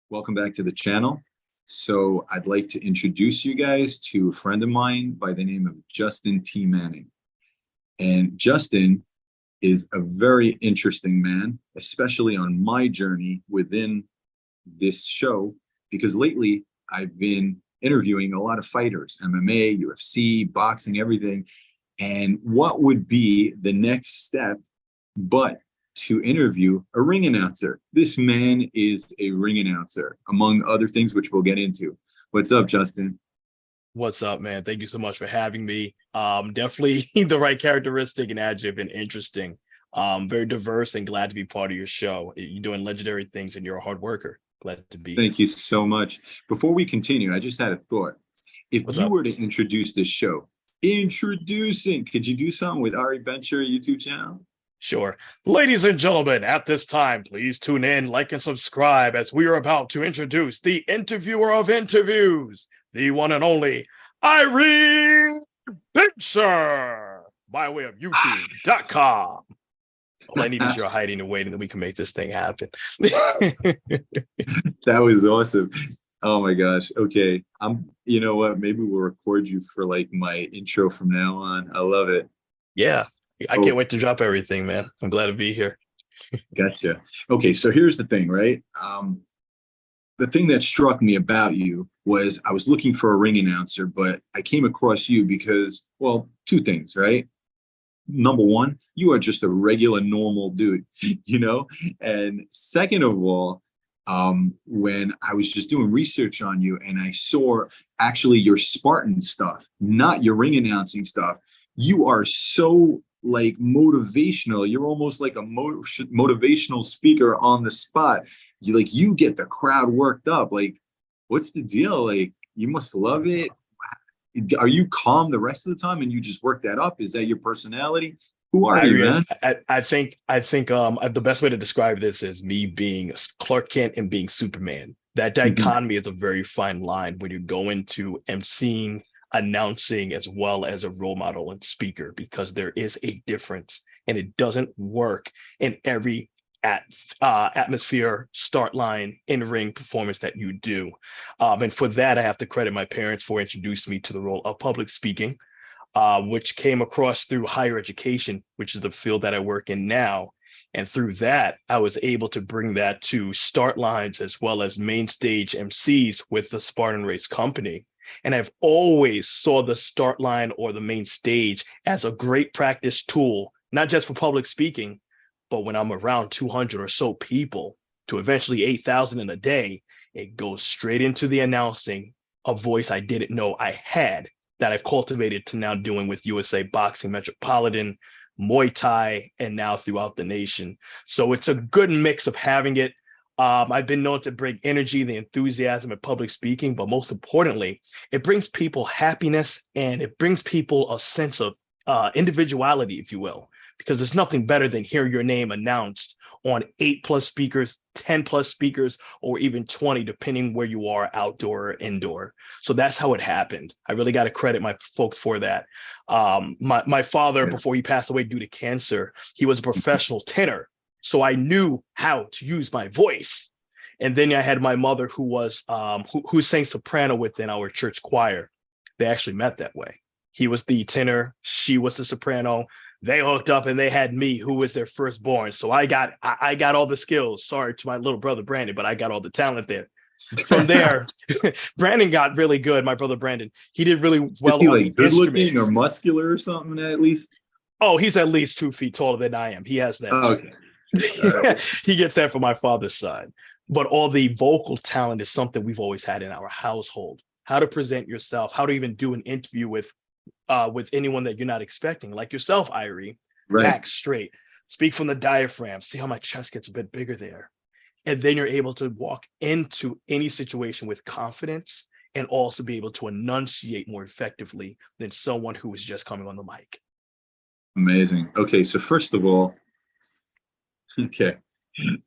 Welcome back to the channel. So I'd like to introduce you guys to a friend of mine by the name of Justin T. Manning. And Justin is a very interesting man, especially on my journey within this show, because lately I've been interviewing a lot of fighters, MMA, UFC, boxing, everything. And what would be the next step but to interview a ring announcer? This man is a ring announcer, among other things, which we'll get into. What's up, Justin? What's up, man? Thank you so much for having me. Definitely the right characteristic and adjective and interesting. Very diverse and glad to be part of your show. You're doing legendary things and you're a hard worker. Glad to be here. Thank you so much. Before we continue, I just had a thought. If What's you up? were to introduce this show, introducing, could you do something with Ari Venture YouTube channel? Sure. Ladies and gentlemen, at this time, please tune in, like, and subscribe as we are about to introduce the interviewer of interviews, the one and only Irene Pincher, by way of YouTube.com. All I need is your hiding and waiting that we can make this thing happen. That was awesome. Oh my gosh. Okay. You know what? Maybe we'll record you for like my intro from now on. I love it. Yeah, I Oh, can't wait to drop everything, man. I'm glad to be here. gotcha. Okay. So here's the thing, right? The thing that struck me about you was I was looking for a ring announcer, but I came across you because, well, two things, right? Number one, you are just a regular, normal dude, you know? And second of all, when I was just doing research on you and I saw actually your Spartan stuff, not your ring announcing stuff, you are so like motivational. You're almost like a motivational speaker on the spot. You get the crowd worked up. Like, what's the deal? Like, you must love it. Are you calm the rest of the time and you just work that up? Is that your personality? Who are you, man? I think the best way to describe this is me being Clark Kent and being Superman. That Mhm. dichotomy is a very fine line when you go into emceeing, announcing, as well as a role model and speaker, because there is a difference and it doesn't work in every at atmosphere, start line, in ring performance that you do. And for that, I have to credit my parents for introducing me to the role of public speaking, which came across through higher education, which is the field that I work in now. And through that, I was able to bring that to start lines as well as main stage MCs with the Spartan Race Company. And I've always saw the start line or the main stage as a great practice tool, not just for public speaking, but when I'm around 200 or so people to eventually 8,000 in a day, it goes straight into the announcing, a voice I didn't know I had that I've cultivated to now doing with USA Boxing Metropolitan, Muay Thai, and now throughout the nation. So it's a good mix of having it. I've been known to bring energy, the enthusiasm in public speaking, but most importantly, it brings people happiness and it brings people a sense of individuality, if you will, because there's nothing better than hearing your name announced on 8+ speakers, 10+ speakers, or even 20, depending where you are, outdoor or indoor. So that's how it happened. I really got to credit my folks for that. My father, Yeah. before he passed away due to cancer, he was a professional tenor. So I knew how to use my voice. And then I had my mother who was who sang soprano within our church choir. They actually met that way. He was the tenor, she was the soprano. They hooked up and they had me, who was their firstborn. So I got all the skills. Sorry to my little brother Brandon, but I got all the talent there. From there, Brandon got really good. My brother Brandon, he did really Is well he on the like good looking or instruments. muscular or something at least? Oh, he's at least 2 feet taller than I am. He has that Oh, too. okay. All right. He gets that from my father's side. But all the vocal talent is something we've always had in our household. How to present yourself, how to even do an interview with anyone that you're not expecting, like yourself, Irie. Right. Back straight, speak from the diaphragm. See how my chest gets a bit bigger there, and then you're able to walk into any situation with confidence and also be able to enunciate more effectively than someone who is just coming on the mic. Amazing. Okay. So first of all, okay.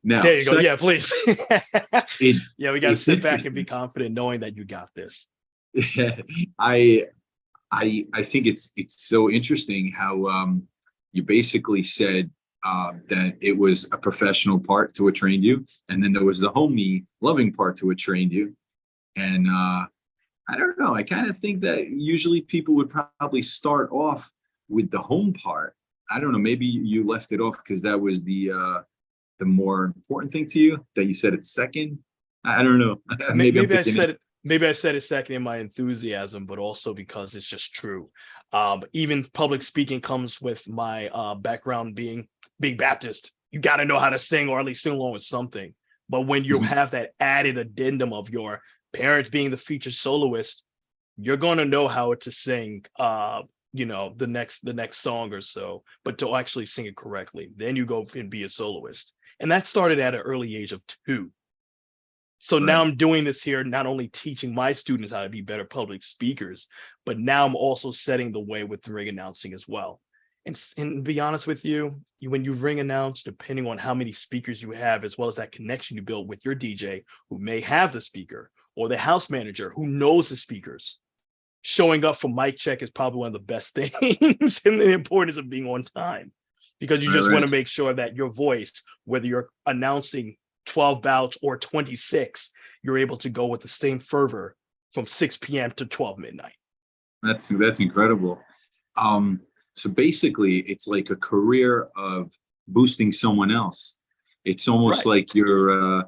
Now, There you go. second, Yeah, please. it Yeah, we got to it's sit back and be interesting. confident knowing that you got this. I I think it's so interesting how you basically said that it was a professional part to what trained you, and then there was the homey, loving part to what trained you. And I don't know. I kind of think that usually people would probably start off with the home part. I don't know. Maybe you left it off because that was the more important thing to you. That you said it's second. I don't know. Maybe I'm Maybe I thinking. said it. Maybe I said it second in my enthusiasm, but also because it's just true. Even public speaking comes with my background being Baptist. You got to know how to sing, or at least sing along with something. But when you Mhm. have that added addendum of your parents being the featured soloist, you're going to know how to sing. The next song or so, but to actually sing it correctly, then you go and be a soloist. And that started at an early age of 2. So now Right. I'm doing this here, not only teaching my students how to be better public speakers, but now I'm also setting the way with ring announcing as well. And to be honest with you, when you ring announce, depending on how many speakers you have, as well as that connection you build with your DJ who may have the speaker, or the house manager who knows the speakers, showing up for mic check is probably one of the best things, and the importance of being on time, because you Right. just want Right. to make sure that your voice, whether you're announcing 12 bouts or 26, you're able to go with the same fervor from 6 p.m. to 12 midnight. That's incredible. So basically, it's like a career of boosting someone else. It's almost Right. like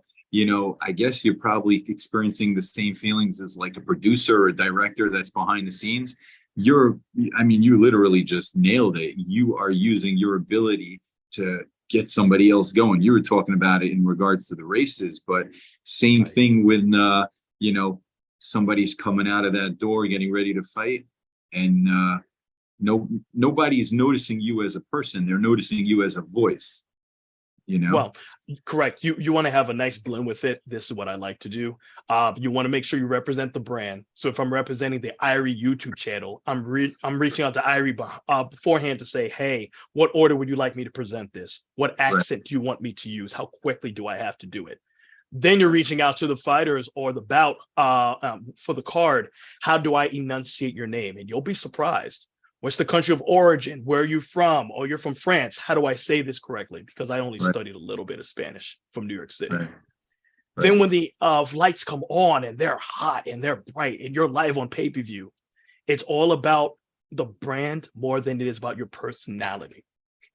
I guess you're probably experiencing the same feelings as like a producer or a director that's behind the scenes. I mean, you literally just nailed it. You are using your ability to get somebody else going. You were talking about it in regards to the races, but same Right. thing when, you know, somebody's coming out of that door getting ready to fight, and nobody's noticing you as a person. They're noticing you as a voice, you know? Well, correct. You want to have a nice blend with it. This is what I like to do. You want to make sure you represent the brand. So if I'm representing the Irie YouTube channel, I'm reaching out to Irie beforehand to say, hey, what order would you like me to present this? What Right. accent do you want me to use? How quickly do I have to do it? Then you're reaching out to the fighters or the bout for the card. How do I enunciate your name? And you'll be surprised. What's the country of origin? Where are you from? Oh, you're from France. How do I say this correctly? Because I only Right. studied a little bit of Spanish from New York City. Right. Right. Then when the lights come on and they're hot and they're bright and you're live on pay-per-view, it's all about the brand more than it is about your personality.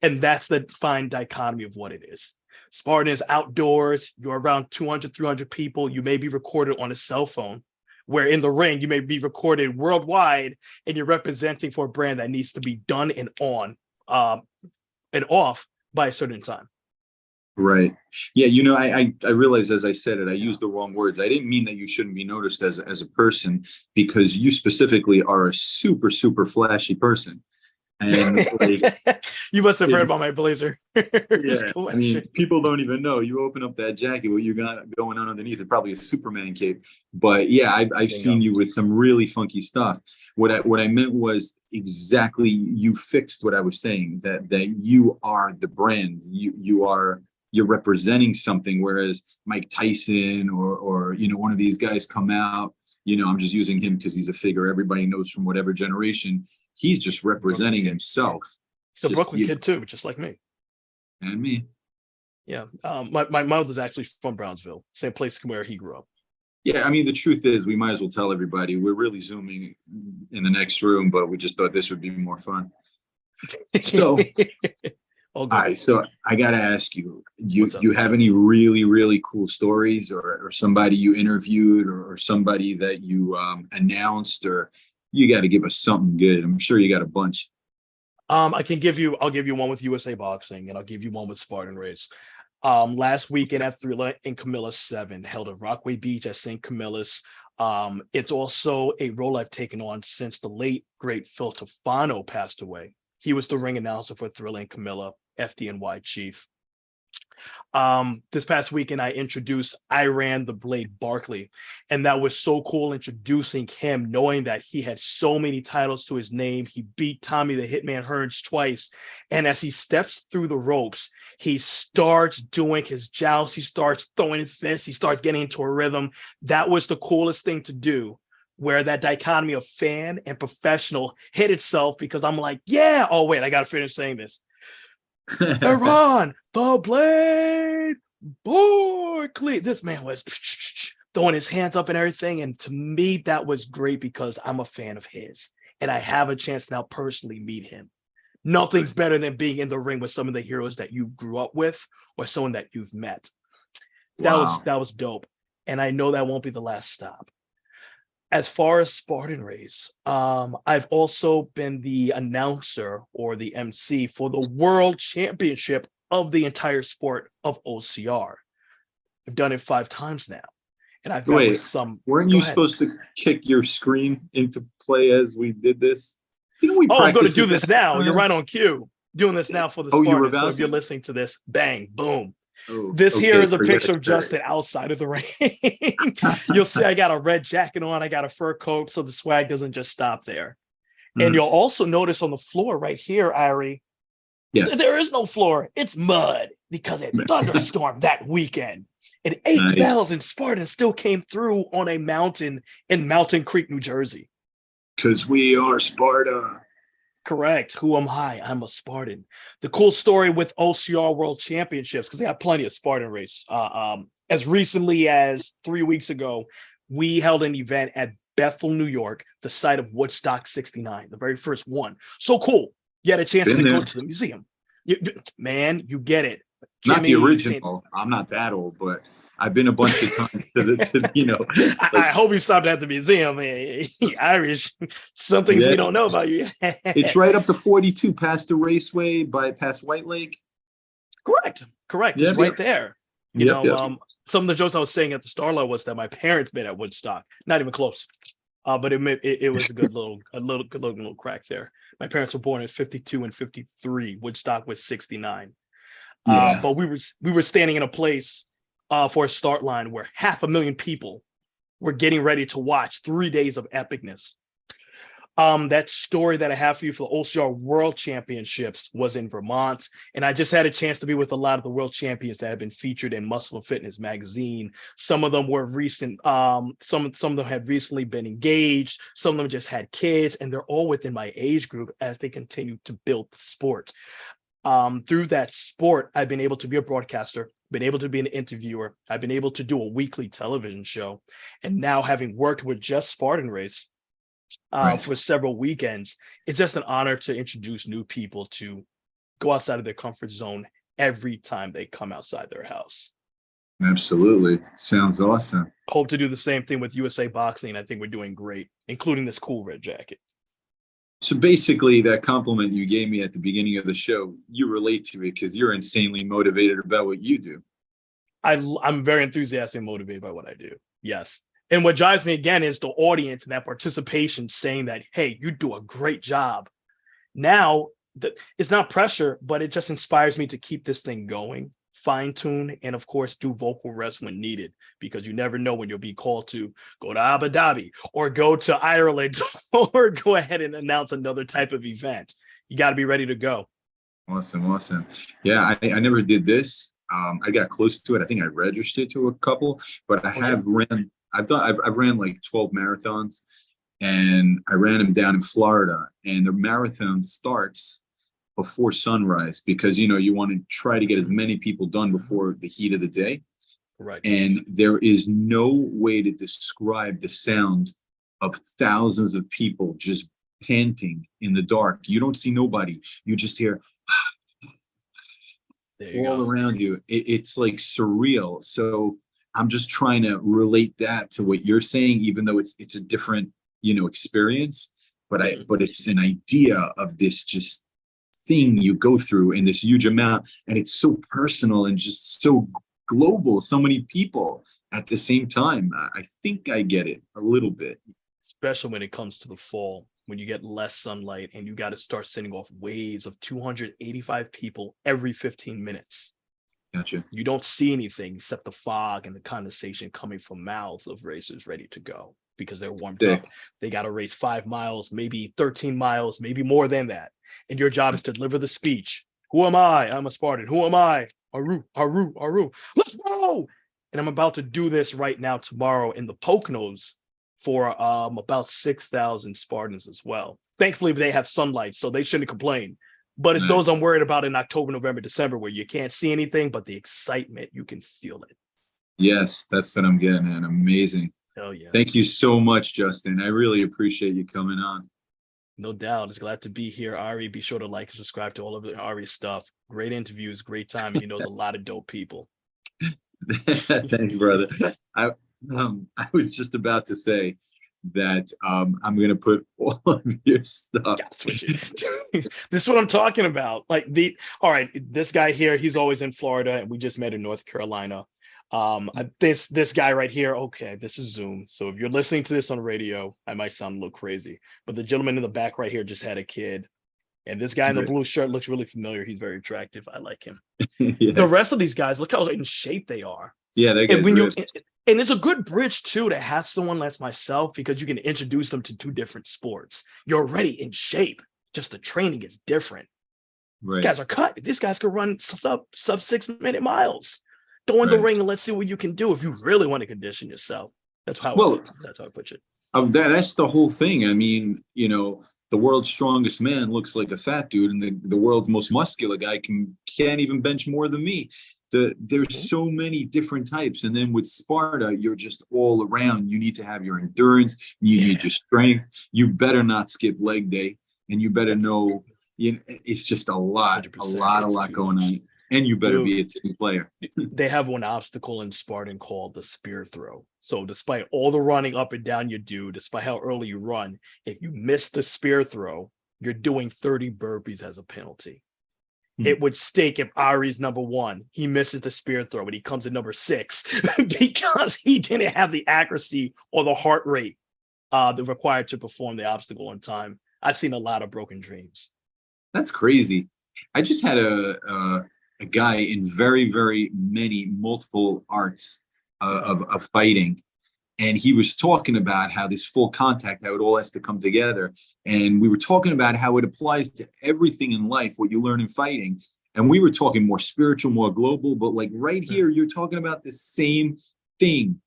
And that's the fine dichotomy of what it is. Spartan is outdoors, you're around 200, 300 people, you may be recorded on a cell phone, where in the ring, you may be recorded worldwide and you're representing for a brand that needs to be done and on um, and off by a certain time. Right. Yeah, I realized as I said it, I used the wrong words. I didn't mean that you shouldn't be noticed as a person, because you specifically are a super, super flashy person. And like, You must have heard it, about my blazer yeah, I mean, collection. people don't even know. You open up that jacket, what you got going on underneath it, probably a Superman cape. But yeah, I've seen Bingo. you with some really funky stuff. What I meant was exactly, you fixed what I was saying, that you are the brand. You're representing something, whereas Mike Tyson or one of these guys come out, I'm just using him because he's a figure everybody knows from whatever generation. He's just Brooklyn representing kid. himself. He's a Just Brooklyn kid too, just like me. and me. Yeah. My mother's actually from Brownsville, same place where he grew up. Yeah, I mean, the truth is, we might as well tell everybody we're really zooming in the next room, but we just thought this would be more fun. So, All all good. right, so I got to ask you, you What's up? you have any really, really cool stories, or somebody you interviewed, or somebody that you announced, or you got to give us something good. I'm sure you got a bunch. I'll give you one with USA Boxing, and I'll give you one with Spartan Race. Last weekend at Thrilla and Camilla 7, held at Rockaway Beach at St. Camillus. It's also a role I've taken on since the late great Phil Tofano passed away. He was the ring announcer for Thrilla and Camilla, FDNY chief. This past weekend, I introduced Iran the Blade Barkley, and that was so cool introducing him, knowing that he had so many titles to his name. He beat Tommy the Hitman Hearns twice, and as he steps through the ropes, he starts doing his joust, he starts throwing his fists, he starts getting into a rhythm. That was the coolest thing to do, where that dichotomy of fan and professional hit itself, because I'm like, yeah, oh wait, I gotta finish saying this. Iran, the blade, Barkley. This man was throwing his hands up and everything. And to me, that was great because I'm a fan of his. And I have a chance now personally meet him. Nothing's better than being in the ring with some of the heroes that you grew up with or someone that you've met. Wow. That was dope. And I know that won't be the last stop. As far as Spartan Race, I've also been the announcer or the MC for the World Championship of the entire sport of OCR. I've done it 5 times now, and I've met with Wait, some. weren't Go you ahead. supposed to kick your screen into play as we did this? Didn't we Oh, I'm going to practice do this this ahead of now. You're time? right on cue. Doing this now for the Oh, you were Spartans. So about if you're to? listening to this, bang, boom. Oh, This here okay. is a Forget picture it. of Sorry. Justin outside of the ring. You'll see I got a red jacket on. I got a fur coat, so the swag doesn't just stop there. And Mhm. you'll also notice on the floor right here, Ari, Yes. there is no floor. It's mud because it thunderstormed that weekend. And Nice. 8,000 Spartans still came through on a mountain in Mountain Creek, New Jersey. Because we are Sparta. Correct. Who am I? I'm a Spartan. The cool story with OCR World Championships, because they have plenty of Spartan race. As recently as 3 weeks ago, we held an event at Bethel, New York, the site of Woodstock 69, the very first one. So cool. You had a chance Been to go there. to the museum. Man, you get it. Not the Kimmy, St. original. I'm not that old, but I've been a bunch of times to I like, hope you stopped at the museum. Irish, some things yeah, we don't know about you. it's right up to 42 past the raceway by past White Lake. Correct. Correct. It's Yep, right yep, there. You yep, know, yep. some of the jokes I was saying at the Starlight was that my parents met at Woodstock. Not even close. But it was a good little crack there. My parents were born in 52 and 53. Woodstock was 69. Yeah, But we were standing in a place for a start line where 500,000 people were getting ready to watch 3 days of epicness. That story that I have for you for the OCR World Championships was in Vermont, and I just had a chance to be with a lot of the world champions that have been featured in Muscle and Fitness magazine. Some of them were recent. Some of them have recently been engaged. Some of them just had kids, and they're all within my age group as they continue to build the sport. Through that sport, I've been able to be a broadcaster, been able to be an interviewer. I've been able to do a weekly television show, and now having worked with just Spartan Race right. for several weekends. It's just an honor to introduce new people to go outside of their comfort zone every time they come outside their house. Absolutely. Sounds awesome. Hope to do the same thing with USA Boxing. I think we're doing great, including this cool red jacket. So basically, that compliment you gave me at the beginning of the show, you relate to it because you're insanely motivated about what you do. I'm very enthusiastic and motivated by what I do. Yes. And what drives me again is the audience and that participation saying that, hey, you do a great job. Now, it's not pressure, but it just inspires me to keep this thing going, fine tune, and of course, do vocal rest when needed, because you never know when you'll be called to go to Abu Dhabi or go to Ireland or go ahead and announce another type of event. You got to be ready to go. Awesome, awesome. Yeah, I never did this. I got close to it. I think I registered to a couple, but I Oh, yeah. have ran. I've ran like 12 marathons, and I ran them down in Florida. And the marathon starts before sunrise because you want to try to get as many people done before the heat of the day. Right. And there is no way to describe the sound of thousands of people just panting in the dark. You don't see nobody. You just hear There you all go. around you. It's like surreal. So I'm just trying to relate that to what you're saying, even though it's a different experience. But it's an idea of this just thing you go through in this huge amount, and it's so personal and just so global. So many people at the same time. I think I get it a little bit. Especially when it comes to the fall, when you get less sunlight and you got to start sending off waves of 285 people every 15 minutes. Gotcha. You don't see anything except the fog and the condensation coming from mouths of racers ready to go because they're warmed Sick. up. They got to race 5 miles, maybe 13 miles, maybe more than that. And your job is to deliver the speech. Who am I? I'm a Spartan. Who am I? Aru, Aru, Aru. Let's go. And I'm about to do this right now tomorrow in the Poconos for about 6,000 Spartans as well. Thankfully, they have sunlight, so they shouldn't complain. But it's Right. those I'm worried about in October, November, December, where you can't see anything, but the excitement, you can feel it. Yes, that's what I'm getting at. Amazing. Oh yeah, Thank you so much, Justin. I really appreciate you coming on. no doubt. It's glad to be here, Ari. Be sure to like and subscribe to all of Ari's stuff. Great interviews, great time, and he knows a lot of dope people. Thanks, brother. I I was just about to say that I'm gonna put all of your stuff. Got to switch it. This is what I'm talking about. All right, this guy here, he's always in Florida, and we just met in North Carolina. This guy right here, okay, this is Zoom. So if you're listening to this on radio, I might sound a little crazy, but the gentleman in the back right here just had a kid. And this guy in the blue shirt looks really familiar. He's very attractive. I like him. Yeah, The rest of these guys, look how in shape they are. yeah, that And guy's when you ripped. and it's a good bridge too to have someone like myself because you can introduce them to two different sports. You're already in shape. Just the training is different. These Right, guys are cut. These guys could run sub 6 minute miles. Go in the right. ring and let's see what you can do if you really want to condition yourself. Well, That's how I put it. that's the whole thing. I mean, the world's strongest man looks like a fat dude, and the world's most muscular guy can't even bench more than me. There's so many different types, and then with Sparta, you're just all around. You need to have your endurance, you need Yeah. your strength. You better not skip leg day, and you better Yep. know. It's just a lot, 100%. It's a lot too going much. on, and you better Dude, be a team player. they have one obstacle in Spartan called the spear throw. So despite all the running up and down you do, despite how early you run, if you miss the spear throw, you're doing 30 burpees as a penalty. Hmm. It would stink if Ari's number one. He misses the spear throw, but he comes in number 6 because he didn't have the accuracy or the heart rate that required to perform the obstacle in time. I've seen a lot of broken dreams. That's crazy. I just had a guy in very, very many multiple arts of fighting, and he was talking about how this full contact, how it all has to come together. And we were talking about how it applies to everything in life, what you learn in fighting. And we were talking more spiritual, more global, but like right here, you're talking about the same thing.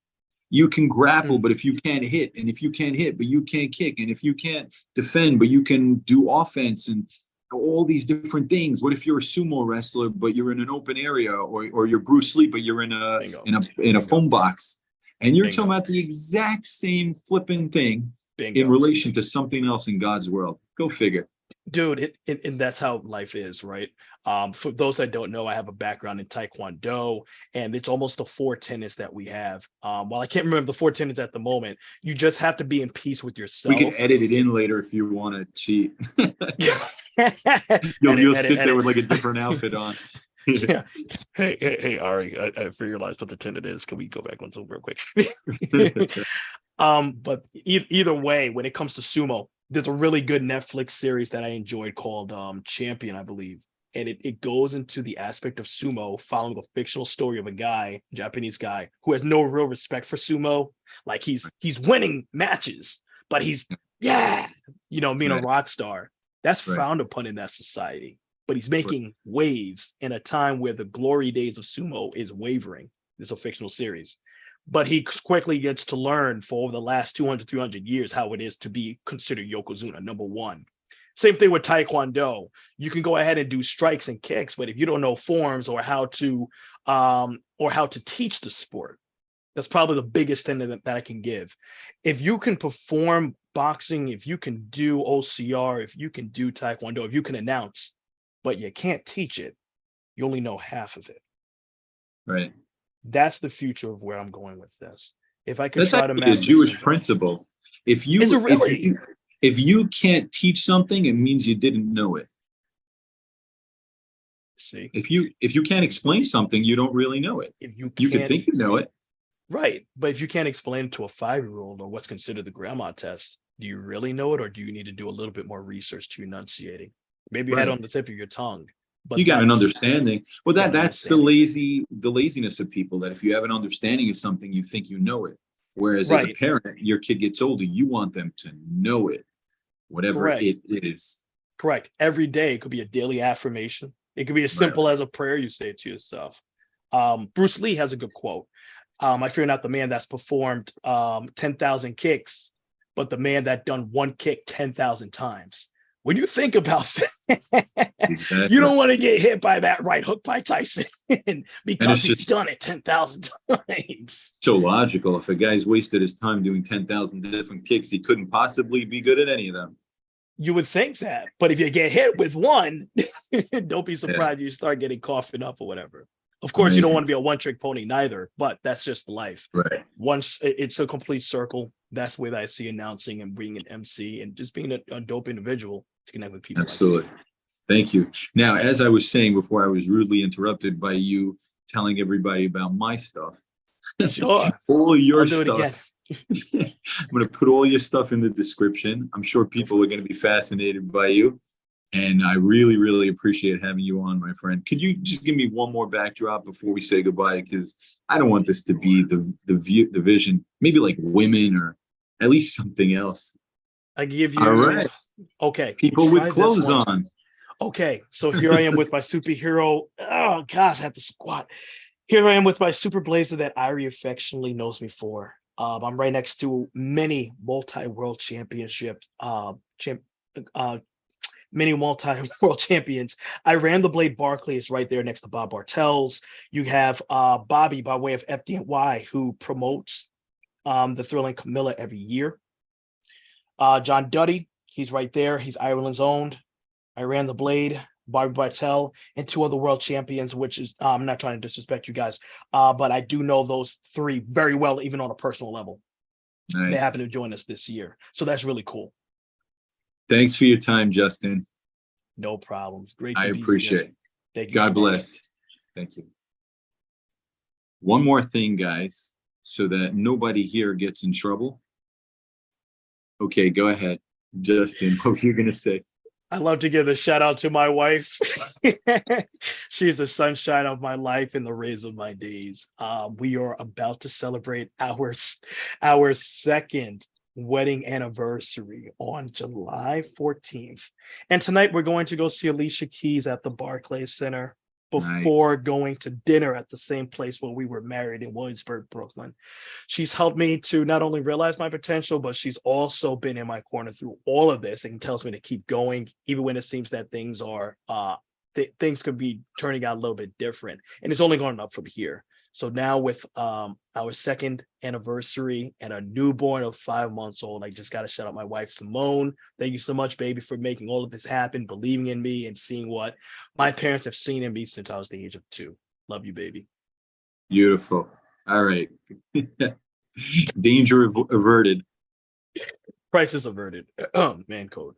You can grapple, Mm. but if you can't hit, and if you can't hit, but you can't kick, and if you can't defend, but you can do offense and all these different things. What if you're a sumo wrestler, but you're in an open area, or you're Bruce Lee, but you're in a Bingo. in a phone box, and you're Bingo. talking about the exact same flipping thing in Bingo. relation to something else in God's world. Go figure. Dude, and that's how life is, right? For those that don't know, I have a background in Taekwondo, and it's almost the 4 tenets that we have. While I can't remember the 4 tenets at the moment, you just have to be in peace with We could yourself. edit it in later if you want to cheat. Edit, You'll edit, sit there edit. with like a different outfit on. Yeah. Hey, Ari, I realized what the tenet is. Can we go back one real quick? But either way, when it comes to sumo, there's a really good Netflix series that I enjoyed called Champion, I believe. And it goes into the aspect of sumo, following a fictional story of a guy, Japanese guy, who has no real respect for sumo. Like he's winning matches, but he's being a Right. rock star. That's Right. frowned upon in that society. But he's making waves in a time where the glory days of sumo is wavering. This is a fictional series. But he quickly gets to learn for over the last 200, 300 years how it is to be considered Yokozuna, number one. Same thing with Taekwondo. You can go ahead and do strikes and kicks, but if you don't know forms or how to teach the sport, that's probably the biggest thing that I can give. If you can perform boxing, if you can do OCR, if you can do Taekwondo, if you can announce, but you can't teach it, you only know half of it. Right. That's the future of where I'm going with this. If I could That's try to actually a master Jewish something, principle. If is it you really? if you can't teach something, it means you didn't know it. See, If you can't explain something, you don't really know it. if you You could can't, think you know it. right? But if you can't explain it to a 5-year-old or what's considered the grandma test, do you really know it, or do you need to do a little bit more research to enunciating? Maybe you had it Right. on the tip of your tongue, You but got an that's understanding. Well, got an that's the understanding. laziness of people, that if you have an understanding of something, you think you know it. Whereas as a Right. parent, your kid gets older, you want them to know it, whatever Correct. it is. Correct. Every day it could be a daily affirmation. It could be as Right. simple as a prayer you say to yourself. Bruce Lee has a good quote. I fear not the man that's performed 10,000 kicks, but the man that done one kick 10,000 times. when you think about that, you Exactly. don't want to get hit by that right hook by Tyson And because it's he's just done it 10,000 times. so logical. If a guy's wasted his time doing 10,000 different kicks, he couldn't possibly be good at any of them. You would think that, but if you get hit with one, don't be Yeah, surprised you start getting coughing up or whatever. Of course, you don't amazing. want to be a one-trick pony neither, but that's just life. Right. Once it's a complete circle, that's the way that I see announcing and being an MC and just being a dope individual to connect with people like you. Absolutely. Thank you. Now, as I was saying before, I was rudely interrupted by you telling everybody about my stuff. Sure, All I'll your do it again. stuff. I'm going to put all your stuff in the description. I'm sure Go people for are it. going to be fascinated by you. And I really, really appreciate having you on, my friend. Could you just give me one more backdrop before we say goodbye? Because I don't want this to be the view, the vision, maybe like women or at least something else. I give All you right. okay. People with Try this clothes one. on. Okay, so here I am with my superhero. Oh gosh, I have to squat. Here I am with my super blazer that Irie affectionately knows me for. I'm right next to many multi-world championship uh, many multi-world champions. I ran the Blade Barkley is right there next to Bob Bartels. You have Bobby by way of FDNY who promotes the Thrilling Camilla every year. John Duddy, he's right there. He's Ireland's owned. I ran the Blade, Bobby Bartel, and two other world champions, which is I'm not trying to disrespect you guys, but I do know those three very well, even on a personal level. They Nice. happen to join us this year, so that's really cool. Thanks for your time, Justin. No problems. Great I to be here. appreciate it. Thank you so God much. bless. Thank you. One more thing, guys, so that nobody here gets in trouble. Okay, go ahead, Justin. What you're gonna say? I love to give a shout out to my wife. She's the sunshine of my life and the rays of my days. We are about to celebrate our second wedding anniversary on July 14th. And tonight we're going to go see Alicia Keys at the Barclays Center Nice. before going to dinner at the same place where we were married in Williamsburg, Brooklyn. She's helped me to not only realize my potential, but she's also been in my corner through all of this and tells me to keep going, even when it seems that things are things could be turning out a little bit different. And it's only going up from here. So now with our second anniversary and a newborn of 5 months old, I just got to shout out my wife, Simone. Thank you so much, baby, for making all of this happen, believing in me and seeing what my parents have seen in me since I was the age of 2. Love you, baby. Beautiful. All right. Danger averted. Crisis averted. Man code.